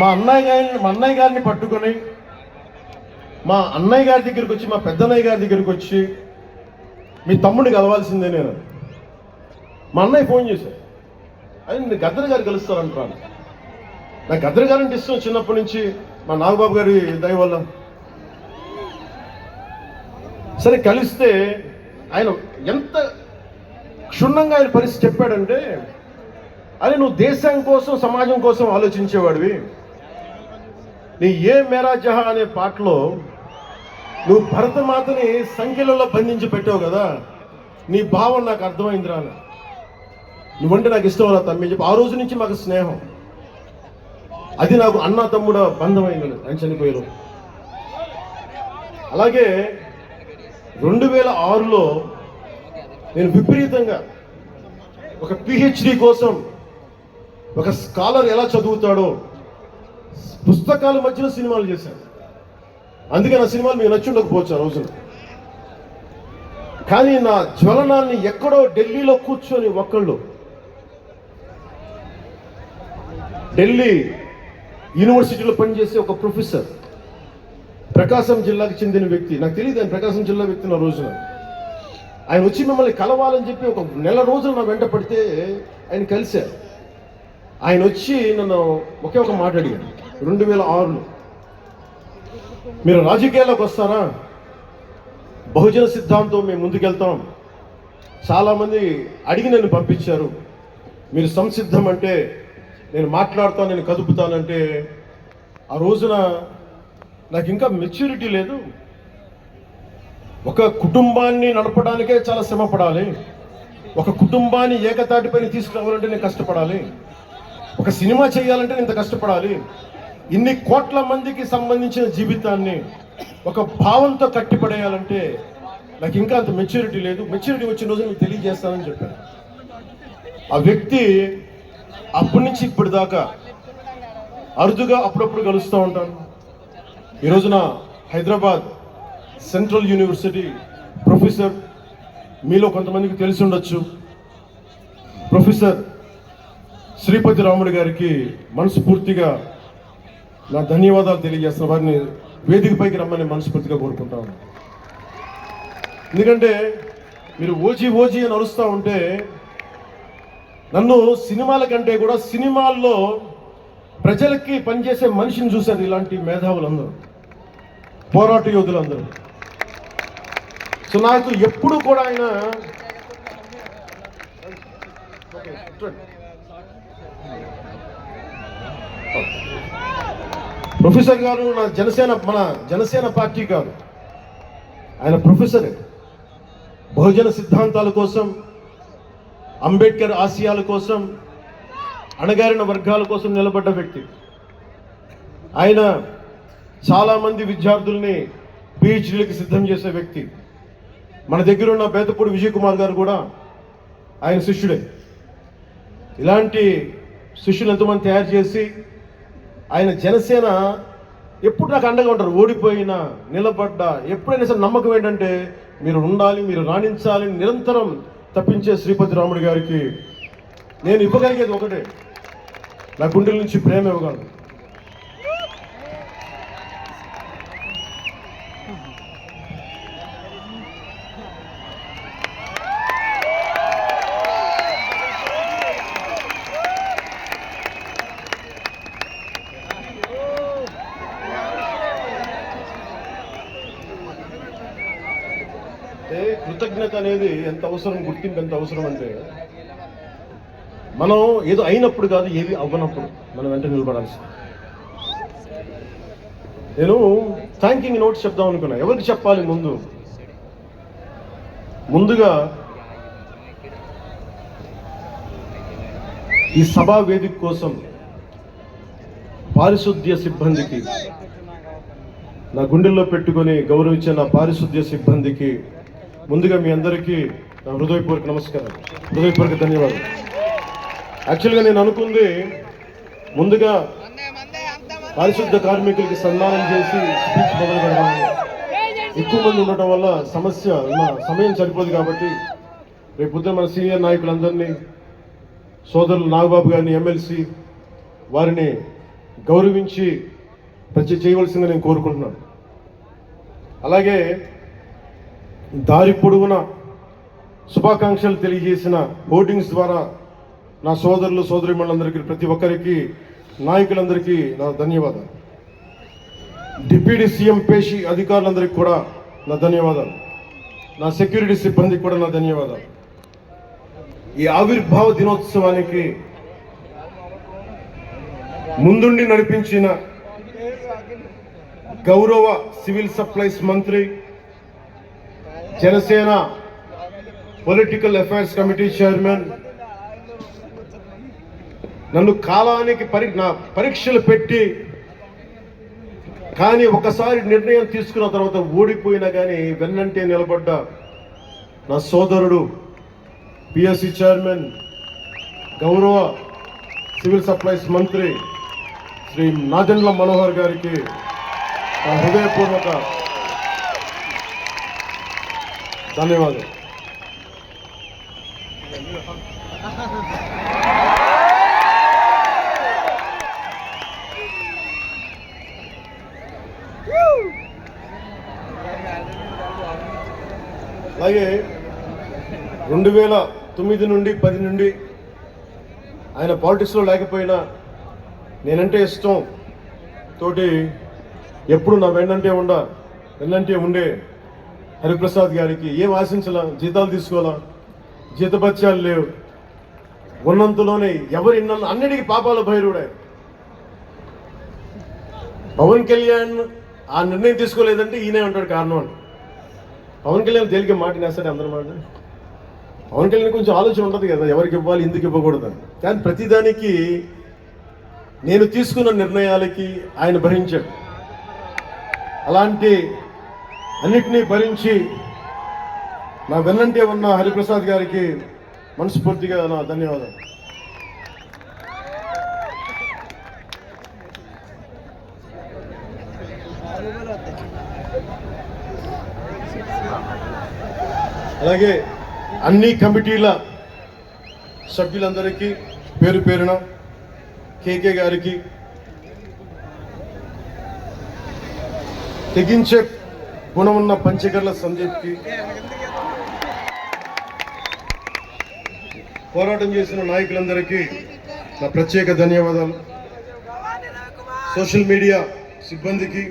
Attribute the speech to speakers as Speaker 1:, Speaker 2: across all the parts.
Speaker 1: మా అన్నయ్య గారిని పట్టుకొని మా అన్నయ్య గారి దగ్గరికి వచ్చి, మా పెద్దన్నయ్య గారి దగ్గరికి వచ్చి, మీ తమ్ముడిని కలవాల్సిందే నేను. మా అన్నయ్య ఫోన్ చేశారు, అది నేను గద్దర్ గారు కలుస్తారంటాను. నాకు గద్దర్ గారు అంటే ఇష్టం చిన్నప్పటి నుంచి, మా నాగబాబు గారి దయ వల్ల. సరే కలిస్తే ఆయన ఎంత క్షుణ్ణంగా ఆయన పరిస్థితి చెప్పాడంటే, అరే నువ్వు దేశం కోసం సమాజం కోసం ఆలోచించేవాడివి, నీ ఏ మేరా జహా అనే పాటలో నువ్వు భరతమాతని సంఖ్యలలో బంధించి పెట్టావు కదా, నీ భావం నాకు అర్థమైందిరా. నువ్వంటే నాకు ఇష్టం రా తమ్మి చెప్పి ఆ రోజు నుంచి మాకు స్నేహం, అది నాకు అన్న తమ్ముడ బంధమైంది ఆయన చనిపోయారు. అలాగే 2006లో నేను విపరీతంగా ఒక PhD కోసం ఒక స్కాలర్ ఎలా చదువుతాడో పుస్తకాల మధ్యలో సినిమాలు చేశాను. అందుకే నా సినిమాలు మీకు నచ్చి ఉండకపోవచ్చు ఆ రోజున. కానీ నా జ్వలనాన్ని ఎక్కడో ఢిల్లీలో కూర్చొని ఒక్కళ్ళు, ఢిల్లీ యూనివర్సిటీలో పనిచేసే ఒక ప్రొఫెసర్, ప్రకాశం జిల్లాకి చెందిన వ్యక్తి, నాకు తెలియదు ఆయన ప్రకాశం జిల్లా వ్యక్తి. నా రోజున ఆయన వచ్చి మిమ్మల్ని కలవాలని చెప్పి ఒక నెల రోజులు నా వెంట పడితే ఆయన కలిశారు. ఆయన వచ్చి నన్ను ఒకే ఒక మాట అడిగాడు 2006లో, మీరు రాజకీయాల్లోకి వస్తారా, బహుజన సిద్ధాంతం మేము ముందుకెళ్తాం, చాలామంది అడిగి నన్ను పంపించారు, మీరు సంసిద్ధం అంటే నేను మాట్లాడతాను, నేను కదుపుతానంటే, ఆ రోజున నాకు ఇంకా మెచ్యూరిటీ లేదు. ఒక కుటుంబాన్ని నడపడానికే చాలా శ్రమ పడాలి, ఒక కుటుంబాన్ని ఏకతాటిపైన తీసుకురావాలంటే నేను కష్టపడాలి, ఒక సినిమా చేయాలంటే నేను ఇంత కష్టపడాలి, ఇన్ని కోట్ల మందికి సంబంధించిన జీవితాన్ని ఒక భావంతో కట్టిపడేయాలంటే నాకు ఇంకా అంత మెచ్యూరిటీ లేదు, మెచ్యూరిటీ వచ్చిన రోజు మీకు తెలియజేస్తానని చెప్పాను. ఆ వ్యక్తి అప్పటి నుంచి ఇప్పటిదాకా అరుదుగా అప్పుడప్పుడు కలుస్తూ ఉంటాను. ఈ రోజున హైదరాబాద్ సెంట్రల్ యూనివర్సిటీ ప్రొఫెసర్, మీలో కొంతమందికి తెలిసి ఉండొచ్చు, ప్రొఫెసర్ శ్రీపతి రాముడు గారికి మనస్ఫూర్తిగా నా ధన్యవాదాలు తెలియజేస్తున్న, వారిని వేదికపైకి రమ్మని మనస్ఫూర్తిగా కోరుకుంటాను. ఎందుకంటే మీరు ఓజీ అని అరుస్తూ ఉంటే, నన్ను సినిమాల కంటే కూడా సినిమాల్లో ప్రజలకి పనిచేసే మనిషిని చూశారు ఇలాంటి మేధావులందరూ, పోరాట యోధులందరూ. సో నాకు ఎప్పుడు కూడా ఆయన ప్రొఫెసర్ గారు మన జనసేన పార్టీ కాదు, ఆయన ప్రొఫెసర్. బహుజన సిద్ధాంతాల కోసం, అంబేద్కర్ ఆశయాల కోసం, అణగారిన వర్గాల కోసం నిలబడ్డ వ్యక్తి. ఆయన చాలామంది విద్యార్థుల్ని PhDలకి సిద్ధం చేసే వ్యక్తి. మన దగ్గర ఉన్న బేతపూడి విజయ్ కుమార్ గారు కూడా ఆయన శిష్యుడే. ఇలాంటి శిష్యులు ఎంతోమంది తయారు చేసి ఆయన జనసేన ఎప్పుడు నాకు అండగా ఉంటారు, ఓడిపోయినా నిలబడ్డా ఎప్పుడైనా సరే నమ్మకం ఏంటంటే మీరు ఉండాలి, మీరు రాణించాలి నిరంతరం తప్పించే శ్రీపతి రాముడు గారికి నేను ఇవ్వగలిగేది ఒకటే, నా గుండెల నుంచి ప్రేమ ఇవ్వగలను. కృతజ్ఞత అనేది ఎంత అవసరం, గుర్తింపు ఎంత అవసరం అంటే, మనం ఏదో అయినప్పుడు కాదు, ఏది అవ్వనప్పుడు మనం వెంట నిలబడాల్సింది. నేను థ్యాంకింగ్ నోట్స్ చెప్దాం అనుకున్నా. ఎవరికి చెప్పాలి? ముందుగా ఈ సభా వేదిక కోసం పారిశుద్ధ్య సిబ్బందికి, నా గుండెల్లో పెట్టుకొని గౌరవించే నా పారిశుద్ధ్య సిబ్బందికి ముందుగా మీ అందరికీ నా హృదయపూర్వక నమస్కారం, హృదయపూర్వక ధన్యవాదాలు. యాక్చువల్గా నేను అనుకుంది ముందుగా పారిశుద్ధ కార్మికులకి సన్మానం చేసి స్పీచ్ మొదలు పెడదామని. ఎక్కువ మంది ఉండటం వల్ల సమయం సరిపోదు కాబట్టి రేపు పొద్దున మన సీనియర్ నాయకులందరినీ, సోదరులు నాగబాబు గారిని, ఎమ్మెల్సీ వారిని గౌరవించి చేయవలసిందని నేను కోరుకుంటున్నాను. అలాగే దారి పొడవున శుభాకాంక్షలు తెలియజేసిన హోర్డింగ్స్ ద్వారా నా సోదరులు సోదరిమణులందరికీ, ప్రతి ఒక్కరికి, నాయకులందరికీ నా ధన్యవాదాలు. డిప్యూటీ సీఎం పేషి అధికారులందరికీ కూడా నా ధన్యవాదాలు. నా సెక్యూరిటీ సిబ్బందికి కూడా నా ధన్యవాదాలు. ఈ ఆవిర్భావ దినోత్సవానికి ముందుండి నడిపించిన గౌరవ సివిల్ సప్లైస్ మంత్రి, Janasena political affairs committee chairman, నన్ను కాలానికి పరీక్షలు పెట్టి కానీ ఒకసారి నిర్ణయం తీసుకున్న తర్వాత ఓడిపోయినా కానీ వెన్నంటే నిలబడ్డ నా సోదరుడు పిఎస్సి చైర్మన్, గౌరవ సివిల్ సప్లైస్ మంత్రి శ్రీ నాదెండ్ల మనోహర్ గారికి నా హృదయపూర్వక ధన్యవాదాలు. అలాగే 2009 నుండి 10 నుండి ఆయన పాలిటిక్స్లో లేకపోయినా నేనంటే ఇష్టం తోటి ఎప్పుడు నా వెన్నంటే ఉండే హరిప్రసాద్ గారికి ఏం ఆశించాలా, జీతాలు తీసుకోవాలా, జీతభత్యాలు లేవు, ఉన్నంతలోనే ఎవరి అన్నిటికీ పాపాల భైరుడే. పవన్ కళ్యాణ్ ఆ నిర్ణయం తీసుకోలేదంటే ఈయనే ఉంటాడు కారణం అంట. పవన్ కళ్యాణ్ తేలిక మాట నేస్తాడు అందరి మాట. పవన్ కళ్యాణ్ కొంచెం ఆలోచన ఉంటుంది కదా, ఎవరికి ఇవ్వాలి, ఎందుకు ఇవ్వకూడదని. కానీ ప్రతిదానికి నేను తీసుకున్న నిర్ణయాలకి ఆయన భరించాడు. అలాంటి అన్నిటినీ భరించి నా వెన్నంటే ఉన్న హరిప్రసాద్ గారికి మనస్ఫూర్తిగా నా ధన్యవాదాలు. అలాగే అన్ని కమిటీల సభ్యులందరికీ పేరు పేరున, కేకే గారికి, తెగించే గుణం ఉన్న పంచగర్ల సందీప్కి, పోరాటం చేసిన నాయకులందరికీ నా ప్రత్యేక ధన్యవాదాలు. సోషల్ మీడియా సిబ్బందికి,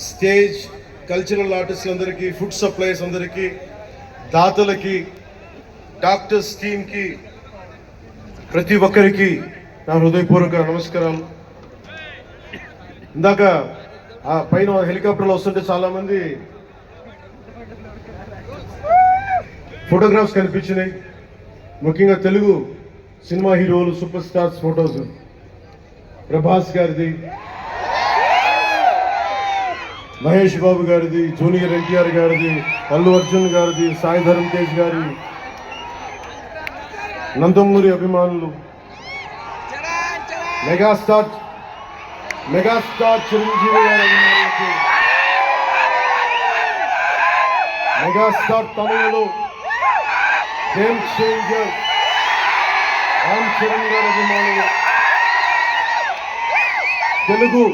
Speaker 1: స్టేజ్ కల్చరల్ ఆర్టిస్టులందరికీ, ఫుడ్ సప్లైస్ అందరికీ, దాతలకి, డాక్టర్స్ టీమ్కి, ప్రతి ఒక్కరికి నా హృదయపూర్వక నమస్కారాలు. ఇందాక ఆ పైన హెలికాప్టర్లో వస్తుంటే చాలామంది ఫోటోగ్రాఫ్స్ కనిపించినాయి. ముఖ్యంగా తెలుగు సినిమా హీరోలు, సూపర్ స్టార్స్ ఫోటోస్, ప్రభాస్ గారిది, మహేష్ బాబు గారిది, జూనియర్ ఎన్టీఆర్ గారిది, అల్లు అర్జున్ గారిది, సాయి ధరమ్ తేజ్ గారి, నందమూరి అభిమానులు, మెగాస్టార్ చిరంజీవి గారి అభిమానులకి, మెగాస్టార్ తమిళలో గేమ్ చేంజర్ రామ్ చరణ్ గారి అభిమానులు, తెలుగు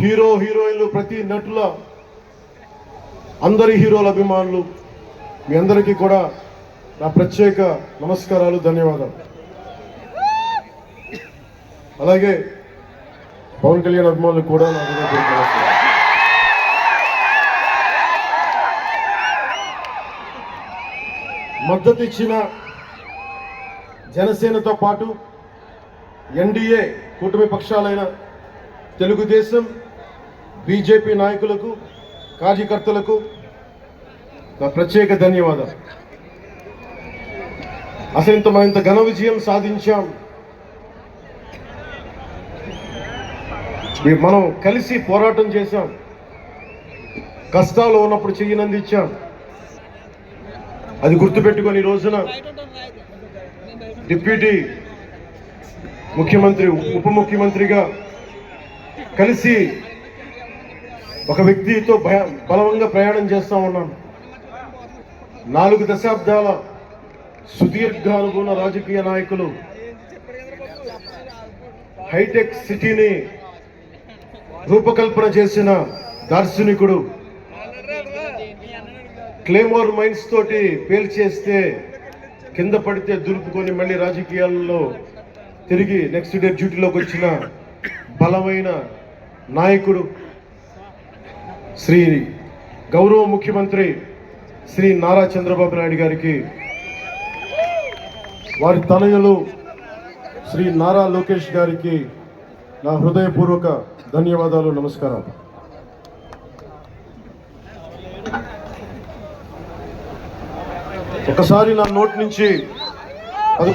Speaker 1: హీరోయిన్లు, ప్రతి నటుల అందరి హీరోల అభిమానులు, మీ అందరికీ కూడా నా ప్రత్యేక నమస్కారాలు, ధన్యవాదాలు. అలాగే పవన్ కళ్యాణ్ అభిమానులు కూడా నా నమస్కారం. మద్దతు ఇచ్చిన జనసేనతో పాటు ఎన్డీఏ కూటమి పక్షాలైన తెలుగుదేశం, బీజేపీ నాయకులకు, కార్యకర్తలకు నా ప్రత్యేక ధన్యవాదాలు. అసలు మనం ఇంత ఘన విజయం సాధించాం. మనం కలిసి పోరాటం చేశాం, కష్టాలు ఉన్నప్పుడు చెయ్యనందించాం. అది గుర్తుపెట్టుకొని ఈ రోజున డిప్యూటీ ముఖ్యమంత్రి, ఉప ముఖ్యమంత్రిగా కలిసి ఒక వ్యక్తితో బలవంగా ప్రయాణం చేస్తూ ఉన్నాను. 4 దశాబ్దాల సుదీర్ఘ అనుభవ రాజకీయ నాయకులు హైటెక్ సిటీని రూపకల్పన చేసిన దార్శనికుడు. క్లేమోర్ మైన్స్ తోటి పేల్చేస్తే కింద పడితే దులుపుకొని మళ్ళీ రాజకీయాల్లో తిరిగి నెక్స్ట్ డే డ్యూటీలోకి వచ్చిన బలమైన నాయకుడు శ్రీ గౌరవ ముఖ్యమంత్రి శ్రీ నారా చంద్రబాబు నాయుడు గారికి, వారి తనయులు శ్రీ నారా లోకేష్ గారికి నా హృదయపూర్వక ధన్యవాదాలు, నమస్కారాలు. ఒకసారి నా నోటి నుంచి